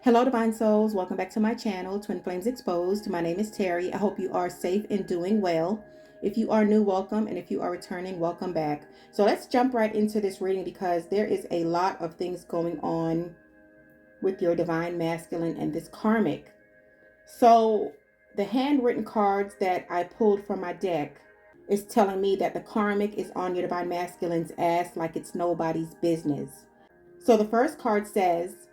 Hello, Divine Souls. Welcome back to my channel, Twin Flames Exposed. My name is Terry. I hope you are safe and doing well. If you are new, welcome. And if you are returning, welcome back. So let's jump right into this reading because there is a lot of things going on with your Divine Masculine and this Karmic. So the handwritten cards that I pulled from my deck is telling me that the Karmic is on your Divine Masculine's ass like it's nobody's business. So the first card says,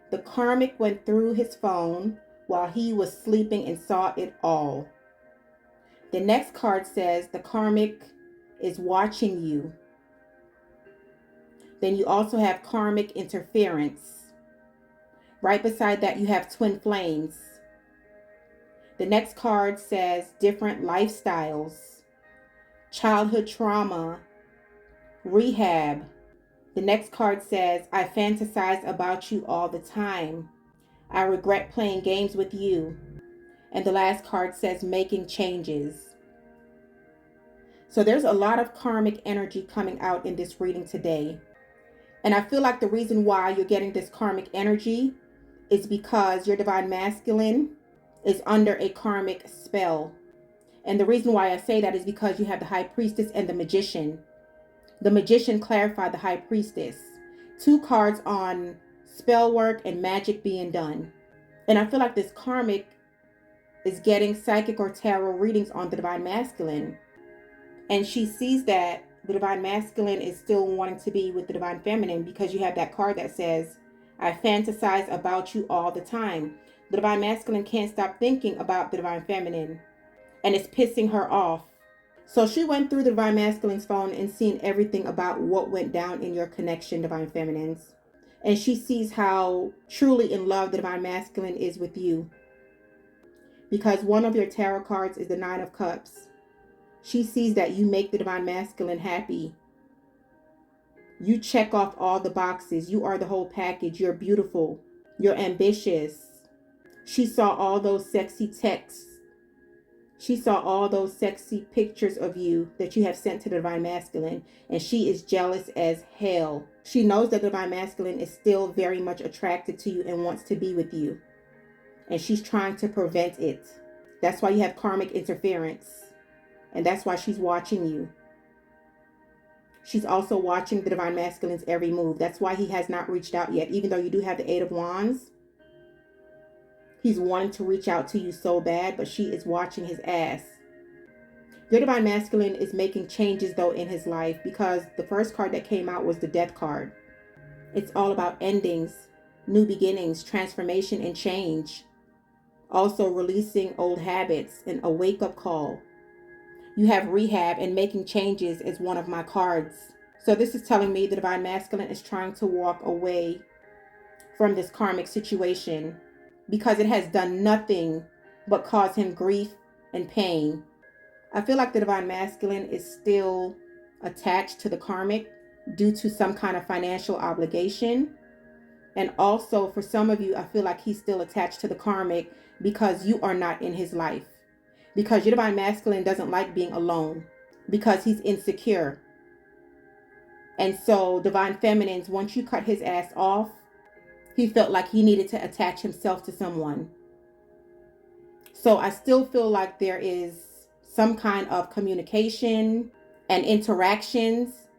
the Karmic went through his phone while he was sleeping and saw it all. The next card says the Karmic is watching you. Then you also have Karmic interference. Right beside that, you have twin flames. The next card says different lifestyles, childhood trauma, rehab. The next card says, I fantasize about you all the time. I regret playing games with you. And the last card says, making changes. So there's a lot of karmic energy coming out in this reading today. And I feel like the reason why you're getting this karmic energy is because your Divine Masculine is under a karmic spell. And the reason why I say that is because you have the High Priestess and the Magician. The Magician clarified the High Priestess. Two cards on spell work and magic being done. And I feel like this Karmic is getting psychic or tarot readings on the Divine Masculine. And she sees that the Divine Masculine is still wanting to be with the Divine Feminine because you have that card that says, I fantasize about you all the time. The Divine Masculine can't stop thinking about the Divine Feminine. And it's pissing her off. So she went through the Divine Masculine's phone and seen everything about what went down in your connection, Divine Feminines. And she sees how truly in love the Divine Masculine is with you. Because one of your tarot cards is the Nine of Cups. She sees that you make the Divine Masculine happy. You check off all the boxes. You are the whole package. You're beautiful. You're ambitious. She saw all those sexy texts. She saw all those sexy pictures of you that you have sent to the Divine Masculine, and she is jealous as hell. She knows that the Divine Masculine is still very much attracted to you and wants to be with you, and she's trying to prevent it. That's why you have karmic interference, and that's why she's watching you. She's also watching the Divine Masculine's every move. That's why he has not reached out yet, even though you do have the Eight of Wands. He's wanting to reach out to you so bad, but she is watching his ass. Your Divine Masculine is making changes, though, in his life because the first card that came out was the Death card. It's all about endings, new beginnings, transformation, and change. Also releasing old habits and a wake-up call. You have rehab and making changes as one of my cards. So this is telling me the Divine Masculine is trying to walk away from this karmic situation, because it has done nothing but cause him grief and pain. I feel like the Divine Masculine is still attached to the Karmic due to some kind of financial obligation. And also for some of you, I feel like he's still attached to the Karmic because you are not in his life. Because your Divine Masculine doesn't like being alone because he's insecure. And so Divine Feminines, once you cut his ass off, he felt like he needed to attach himself to someone. So I still feel like there is some kind of communication and interactions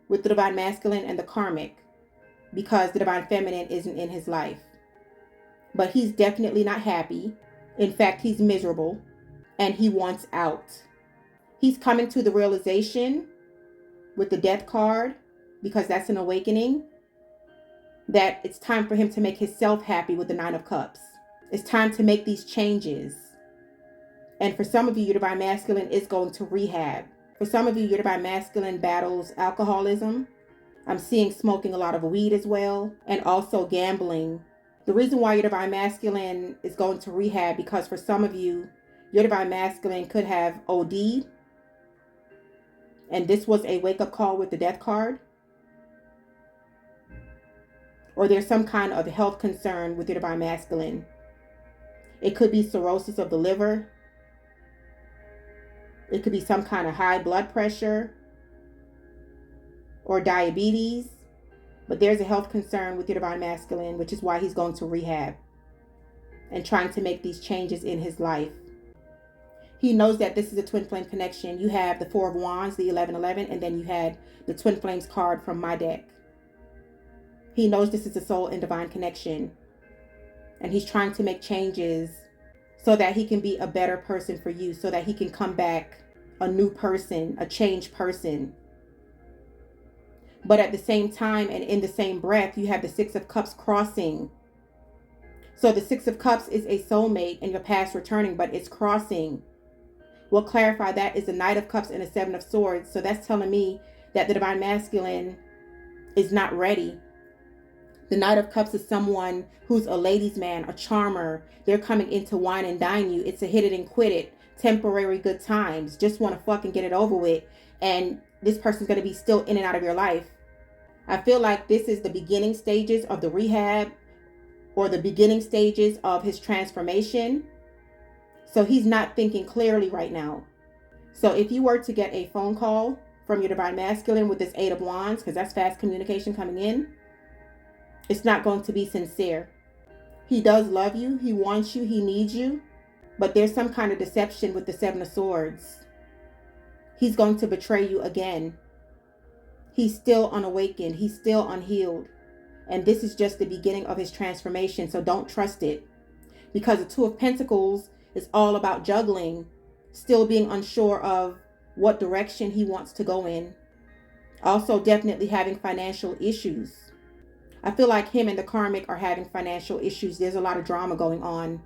with the Divine Masculine and the Karmic because the Divine Feminine isn't in his life. But he's definitely not happy. In fact, he's miserable and he wants out. He's coming to the realization with the Death card, because that's an awakening, that it's time for him to make himself happy with the Nine of Cups. It's time to make these changes. And for some of you, your Divine Masculine is going to rehab. For some of you, your Divine Masculine battles alcoholism. I'm seeing smoking a lot of weed as well, and also gambling. The reason why your Divine Masculine is going to rehab, because for some of you, your Divine Masculine could have OD'd, and this was a wake-up call with the Death card. Or there's some kind of health concern with your Divine Masculine. It could be cirrhosis of the liver. It could be some kind of high blood pressure or diabetes. But there's a health concern with your divine masculine, which is why he's going to rehab and trying to make these changes in his life. He knows that this is a twin flame connection. You have the Four of Wands, the 1111, and then you had the Twin Flames card from my deck. He knows this is a soul and divine connection. And he's trying to make changes so that he can be a better person for you, so that he can come back a new person, a changed person. But at the same time and in the same breath, you have the Six of Cups crossing. So the Six of Cups is a soulmate in your past returning, but it's crossing. We'll clarify that is the Knight of Cups and the Seven of Swords. So that's telling me that the divine masculine is not ready. The Knight of Cups is someone who's a ladies' man, a charmer. They're coming in to wine and dine you. It's a hit it and quit it, temporary good times. Just want to fucking get it over with. And this person's going to be still in and out of your life. I feel like this is the beginning stages of the rehab or the beginning stages of his transformation. So he's not thinking clearly right now. So if you were to get a phone call from your divine masculine with this Eight of Wands, because that's fast communication coming in, it's not going to be sincere. He does love you. He wants you. He needs you. But there's some kind of deception with the Seven of Swords. He's going to betray you again. He's still unawakened. He's still unhealed. And this is just the beginning of his transformation. So don't trust it. Because the Two of Pentacles is all about juggling. Still being unsure of what direction he wants to go in. Also definitely having financial issues. I feel like him and the Karmic are having financial issues. There's a lot of drama going on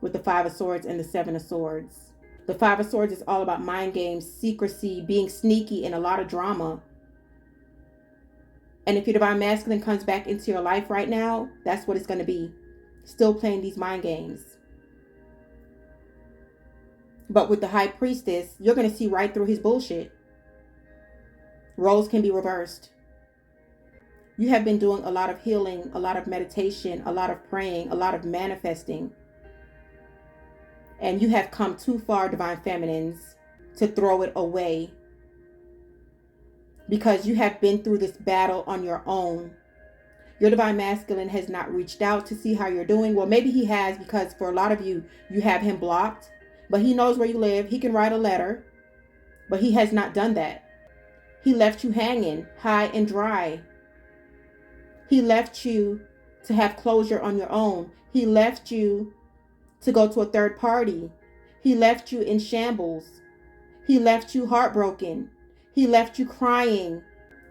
with the Five of Swords and the Seven of Swords. The Five of Swords is all about mind games, secrecy, being sneaky, and a lot of drama. And if your divine masculine comes back into your life right now, that's what it's going to be. Still playing these mind games. But with the High Priestess, you're going to see right through his bullshit. Roles can be reversed. You have been doing a lot of healing, a lot of meditation, a lot of praying, a lot of manifesting. And you have come too far, divine feminines, to throw it away. Because you have been through this battle on your own. Your divine masculine has not reached out to see how you're doing. Well, maybe he has, because for a lot of you, you have him blocked. But he knows where you live. He can write a letter. But he has not done that. He left you hanging high and dry. He left you to have closure on your own. He left you to go to a third party. He left you in shambles. He left you heartbroken. He left you crying.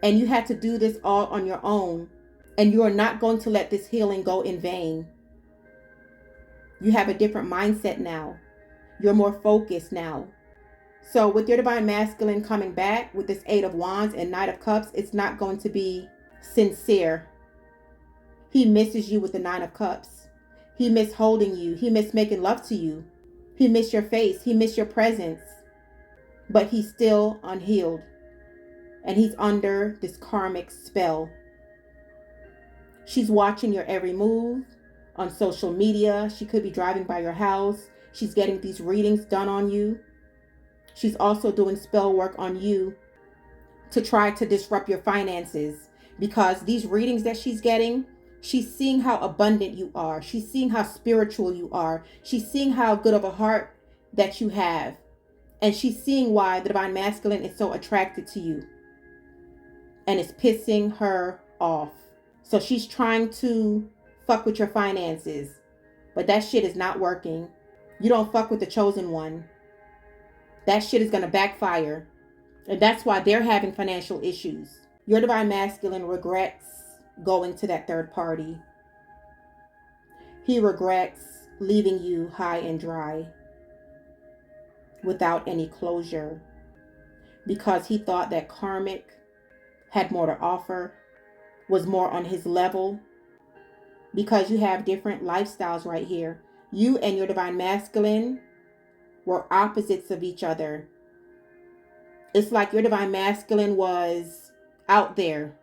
And you had to do this all on your own. And you are not going to let this healing go in vain. You have a different mindset now. You're more focused now. So with your divine masculine coming back with this Eight of Wands and Knight of Cups, it's not going to be sincere. He misses you with the Nine of Cups. He miss holding you. He miss making love to you. He miss your face. He miss your presence. But he's still unhealed. And he's under this karmic spell. She's watching your every move on social media. She could be driving by your house. She's getting these readings done on you. She's also doing spell work on you to try to disrupt your finances. Because these readings that she's getting, she's seeing how abundant you are. She's seeing how spiritual you are. She's seeing how good of a heart that you have. And she's seeing why the divine masculine is so attracted to you. And it's pissing her off. So she's trying to fuck with your finances. But that shit is not working. You don't fuck with the chosen one. That shit is going to backfire. And that's why they're having financial issues. Your divine masculine regrets going to that third party. He regrets leaving you high and dry without any closure, because he thought that Karmic had more to offer, was more on his level, because you have different lifestyles right here. You and your divine masculine were opposites of each other. It's like your divine masculine was out there.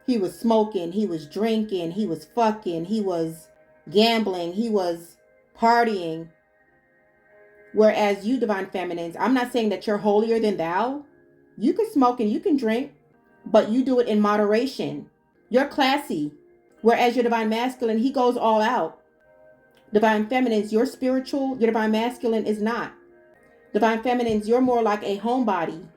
He was smoking, he was drinking, he was fucking, he was gambling, he was partying. Whereas you, divine feminines, I'm not saying that you're holier than thou. You can smoke and you can drink, but you do it in moderation. You're classy. Whereas your divine masculine, he goes all out. Divine feminines, you're spiritual. Your divine masculine is not. Divine feminines, you're more like a homebody.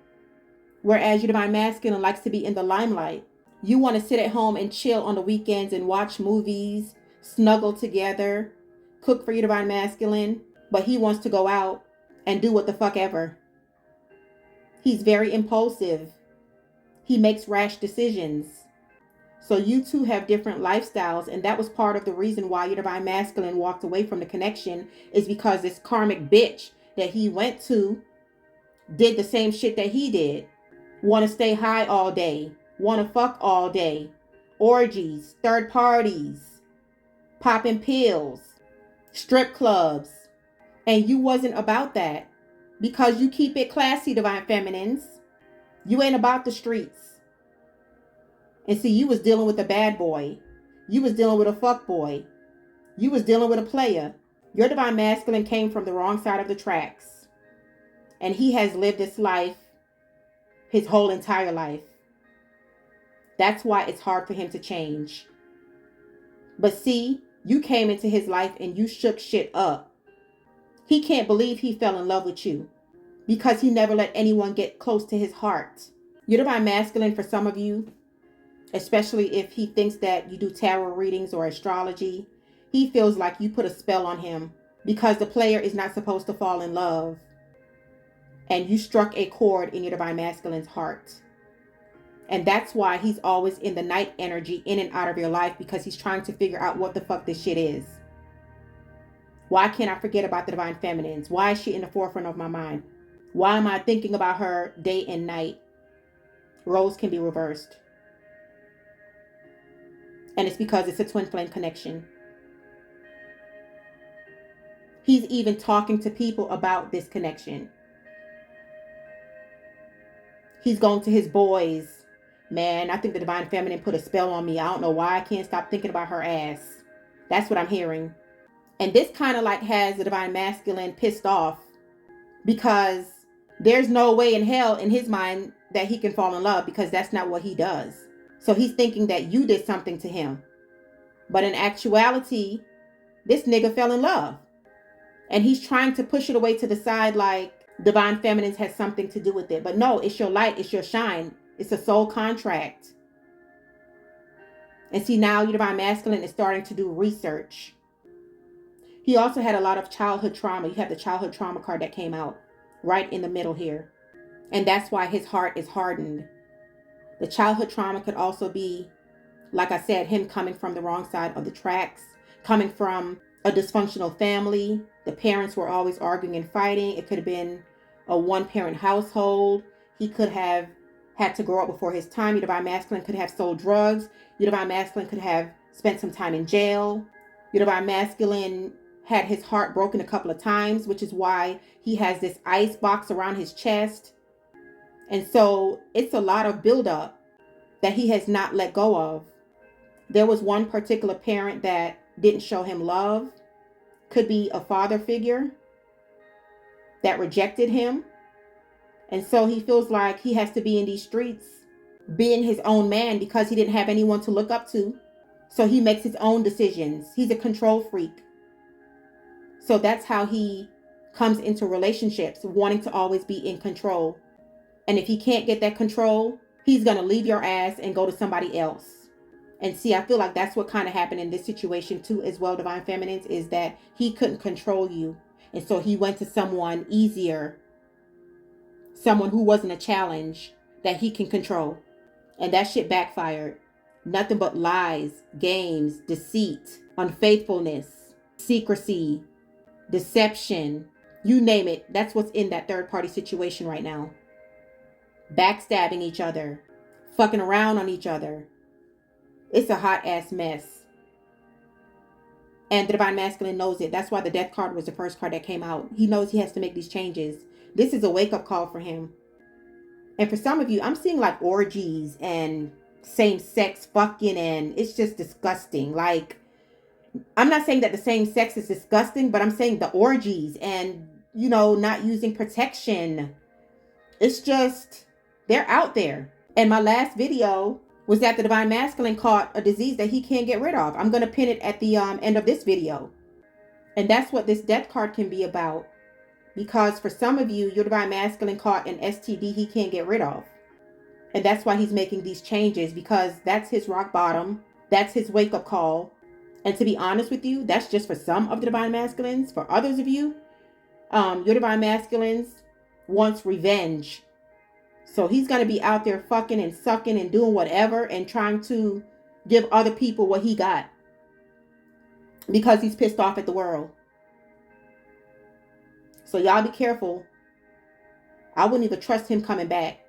Whereas your divine masculine likes to be in the limelight. You want to sit at home and chill on the weekends and watch movies, snuggle together, cook for your divine masculine. But he wants to go out and do what the fuck ever. He's very impulsive. He makes rash decisions. So you two have different lifestyles, and that was part of the reason why your divine masculine walked away from the connection, is because this karmic bitch that he went to did the same shit that he did. Want to stay high all day, want to fuck all day, orgies, third parties, popping pills, strip clubs. And you wasn't about that, because you keep it classy, divine feminines. You ain't about the streets. And see, you was dealing with a bad boy. You was dealing with a fuck boy. You was dealing with a player. Your divine masculine came from the wrong side of the tracks. And he has lived this life his whole entire life. That's why it's hard for him to change. But see, you came into his life and you shook shit up. He can't believe he fell in love with you, because he never let anyone get close to his heart. Your divine masculine, for some of you, especially if he thinks that you do tarot readings or astrology, he feels like you put a spell on him, because the player is not supposed to fall in love. And you struck a chord in your divine masculine's heart. And that's why he's always in the night energy, in and out of your life, because he's trying to figure out what the fuck this shit is. Why can't I forget about the divine feminines? Why is she in the forefront of my mind? Why am I thinking about her day and night? Roles can be reversed. And it's because it's a twin flame connection. He's even talking to people about this connection. He's going to his boys. Man, I think the divine feminine put a spell on me. I don't know why I can't stop thinking about her ass. That's what I'm hearing. And this kind of like has the divine masculine pissed off, because there's no way in hell in his mind that he can fall in love, because that's not what he does. So he's thinking that you did something to him. But in actuality, this nigga fell in love. And he's trying to push it away to the side like divine feminines has something to do with it. But no, it's your light, it's your shine. It's a soul contract. And see, now your divine masculine is starting to do research. He also had a lot of childhood trauma. You have the childhood trauma card that came out right in the middle here. And that's why his heart is hardened. The childhood trauma could also be, like I said, him coming from the wrong side of the tracks, coming from a dysfunctional family. The parents were always arguing and fighting. It could have been a one-parent household. He could have had to grow up before his time. Your divine masculine could have sold drugs. Your divine masculine could have spent some time in jail. Your divine masculine had his heart broken a couple of times, which is why he has this ice box around his chest. And so it's a lot of buildup that he has not let go of. There was one particular parent that didn't show him love. Could be a father figure that rejected him. And so he feels like he has to be in these streets, being his own man, because he didn't have anyone to look up to. So he makes his own decisions. He's a control freak. So that's how he comes into relationships, wanting to always be in control. And if he can't get that control, he's going to leave your ass and go to somebody else. And see, I feel like that's what kind of happened in this situation too as well, divine feminines, is that he couldn't control you. And so he went to someone easier, someone who wasn't a challenge that he can control. And that shit backfired. Nothing but lies, games, deceit, unfaithfulness, secrecy, deception, you name it. That's what's in that third party situation right now. Backstabbing each other, fucking around on each other. It's a hot ass mess. And the divine masculine knows it. That's why the death card was the first card that came out. He knows he has to make these changes. This is a wake up call for him. And for some of you, I'm seeing like orgies and same sex fucking, and it's just disgusting. Like, I'm not saying that the same sex is disgusting, but I'm saying the orgies and, you know, not using protection. It's just, they're out there. And my last video, was that the divine masculine caught a disease that he can't get rid of. I'm going to pin it at the end of this video. And that's what this death card can be about. Because for some of you, your divine masculine caught an STD he can't get rid of. And that's why he's making these changes, because that's his rock bottom. That's his wake-up call. And to be honest with you, that's just for some of the divine masculines. For others of you, your divine masculines wants revenge. So he's going to be out there fucking and sucking and doing whatever and trying to give other people what he got. Because he's pissed off at the world. So y'all be careful. I wouldn't even trust him coming back.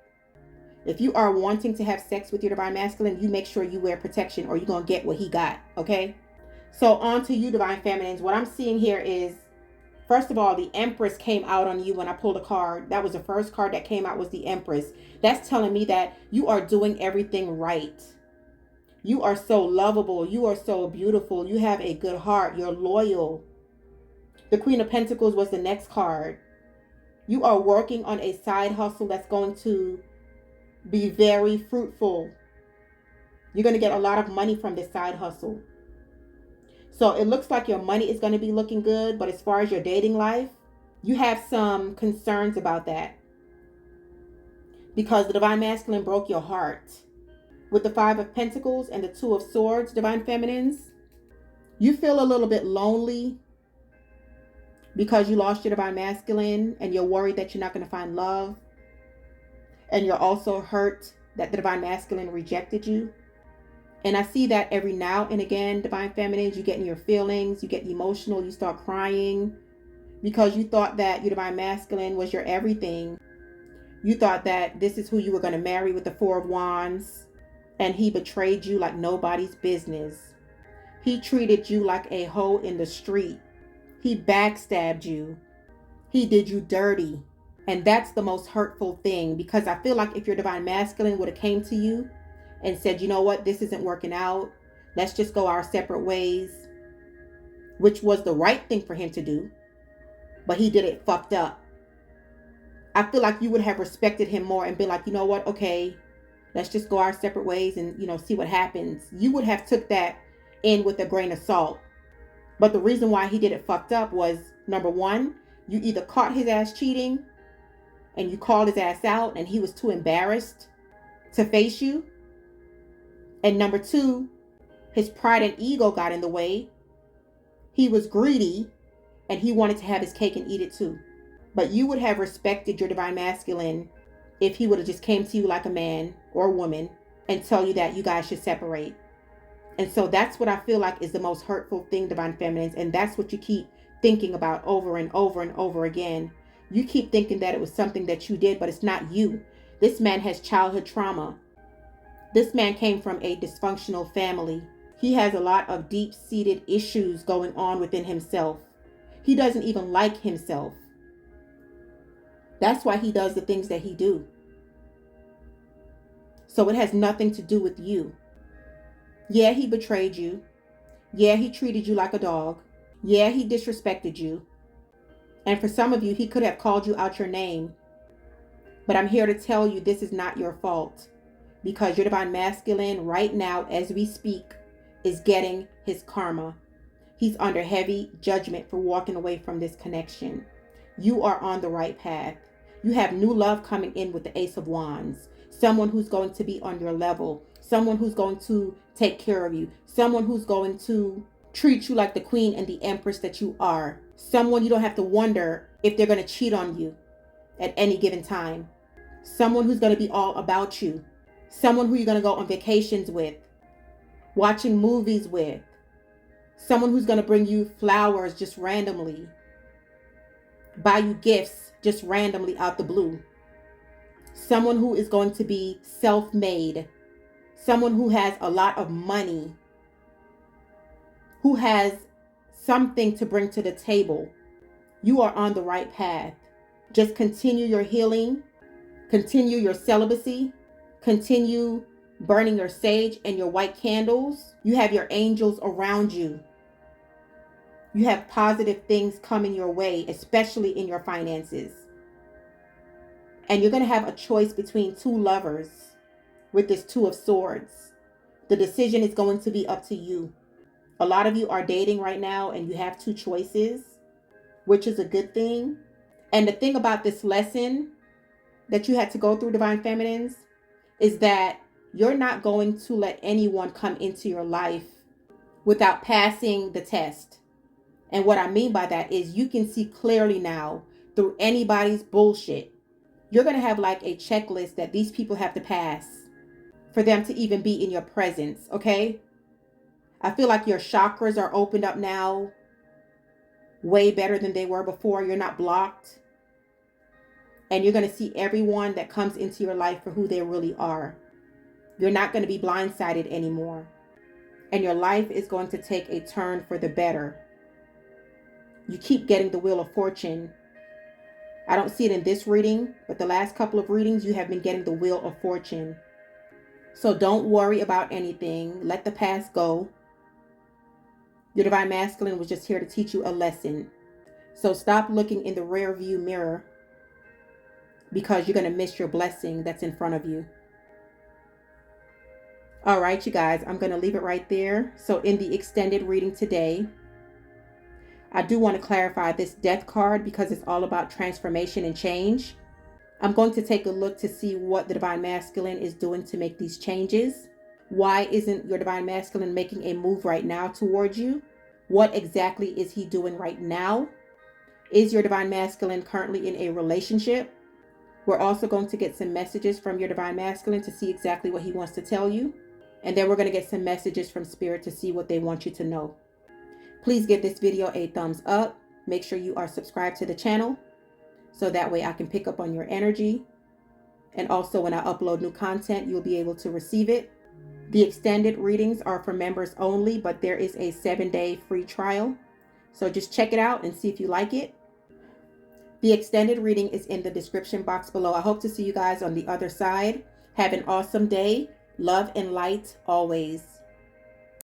If you are wanting to have sex with your divine masculine, you make sure you wear protection or you're going to get what he got. Okay? So on to you, divine feminines. What I'm seeing here is, first of all, the Empress came out on you when I pulled a card. That was the first card that came out, was the Empress. That's telling me that you are doing everything right. You are so lovable. You are so beautiful. You have a good heart. You're loyal. The Queen of Pentacles was the next card. You are working on a side hustle that's going to be very fruitful. You're going to get a lot of money from this side hustle. So it looks like your money is going to be looking good. But as far as your dating life, you have some concerns about that. Because the divine masculine broke your heart. With the Five of Pentacles and the Two of Swords, divine feminines, you feel a little bit lonely because you lost your divine masculine and you're worried that you're not going to find love. And you're also hurt that the divine masculine rejected you. And I see that every now and again, divine feminines, you get in your feelings, you get emotional, you start crying because you thought that your divine masculine was your everything. You thought that this is who you were going to marry with the Four of Wands, and he betrayed you like nobody's business. He treated you like a hoe in the street. He backstabbed you. He did you dirty. And that's the most hurtful thing, because I feel like if your divine masculine would have came to you and said, you know what, this isn't working out, let's just go our separate ways, which was the right thing for him to do, but he did it fucked up. I feel like you would have respected him more and been like, you know what, okay, let's just go our separate ways and, see what happens. You would have took that in with a grain of salt. But the reason why he did it fucked up was, number one, you either caught his ass cheating and you called his ass out and he was too embarrassed to face you. And number two, his pride and ego got in the way. He was greedy and he wanted to have his cake and eat it too. But you would have respected your divine masculine if he would have just came to you like a man or woman and tell you that you guys should separate. And so that's what I feel like is the most hurtful thing, divine feminines. And that's what you keep thinking about over and over and over again. You keep thinking that it was something that you did, but it's not you. This man has childhood trauma. This man came from a dysfunctional family. He has a lot of deep-seated issues going on within himself. He doesn't even like himself. That's why he does the things that he do. So it has nothing to do with you. Yeah, he betrayed you. Yeah, he treated you like a dog. Yeah, he disrespected you. And for some of you, he could have called you out your name. But I'm here to tell you this is not your fault. Because your divine masculine right now, as we speak, is getting his karma. He's under heavy judgment for walking away from this connection. You are on the right path. You have new love coming in with the Ace of Wands. Someone who's going to be on your level. Someone who's going to take care of you. Someone who's going to treat you like the queen and the empress that you are. Someone you don't have to wonder if they're going to cheat on you at any given time. Someone who's going to be all about you. Someone who you're going to go on vacations with. Watching movies with. Someone who's going to bring you flowers just randomly. Buy you gifts just randomly out the blue. Someone who is going to be self-made. Someone who has a lot of money. Who has something to bring to the table. You are on the right path. Just continue your healing. Continue your celibacy. Continue burning your sage and your white candles. You have your angels around you. You have positive things coming your way, especially in your finances. And you're going to have a choice between two lovers with this Two of Swords. The decision is going to be up to you. A lot of you are dating right now and you have two choices, which is a good thing. And the thing about this lesson that you had to go through, Divine Feminines, is that you're not going to let anyone come into your life without passing the test. And what I mean by that is you can see clearly now through anybody's bullshit. You're going to have like a checklist that these people have to pass for them to even be in your presence, okay? I feel like your chakras are opened up now way better than they were before. You're not blocked. And you're going to see everyone that comes into your life for who they really are. You're not going to be blindsided anymore. And your life is going to take a turn for the better. You keep getting the Wheel of Fortune. I don't see it in this reading, but the last couple of readings, you have been getting the Wheel of Fortune. So don't worry about anything. Let the past go. Your Divine Masculine was just here to teach you a lesson. So stop looking in the rear view mirror because you're going to miss your blessing that's in front of you. All right, you guys, I'm going to leave it right there. So in the extended reading today, I do want to clarify this Death card because it's all about transformation and change. I'm going to take a look to see what the Divine Masculine is doing to make these changes. Why isn't your Divine Masculine making a move right now towards you? What exactly is he doing right now? Is your Divine Masculine currently in a relationship? We're also going to get some messages from your Divine Masculine to see exactly what he wants to tell you. And then we're going to get some messages from Spirit to see what they want you to know. Please give this video a thumbs up. Make sure you are subscribed to the channel so that way I can pick up on your energy. And also when I upload new content, you'll be able to receive it. The extended readings are for members only, but there is a 7-day free trial. So just check it out and see if you like it. The extended reading is in the description box below. I hope to see you guys on the other side. Have an awesome day. Love and light always.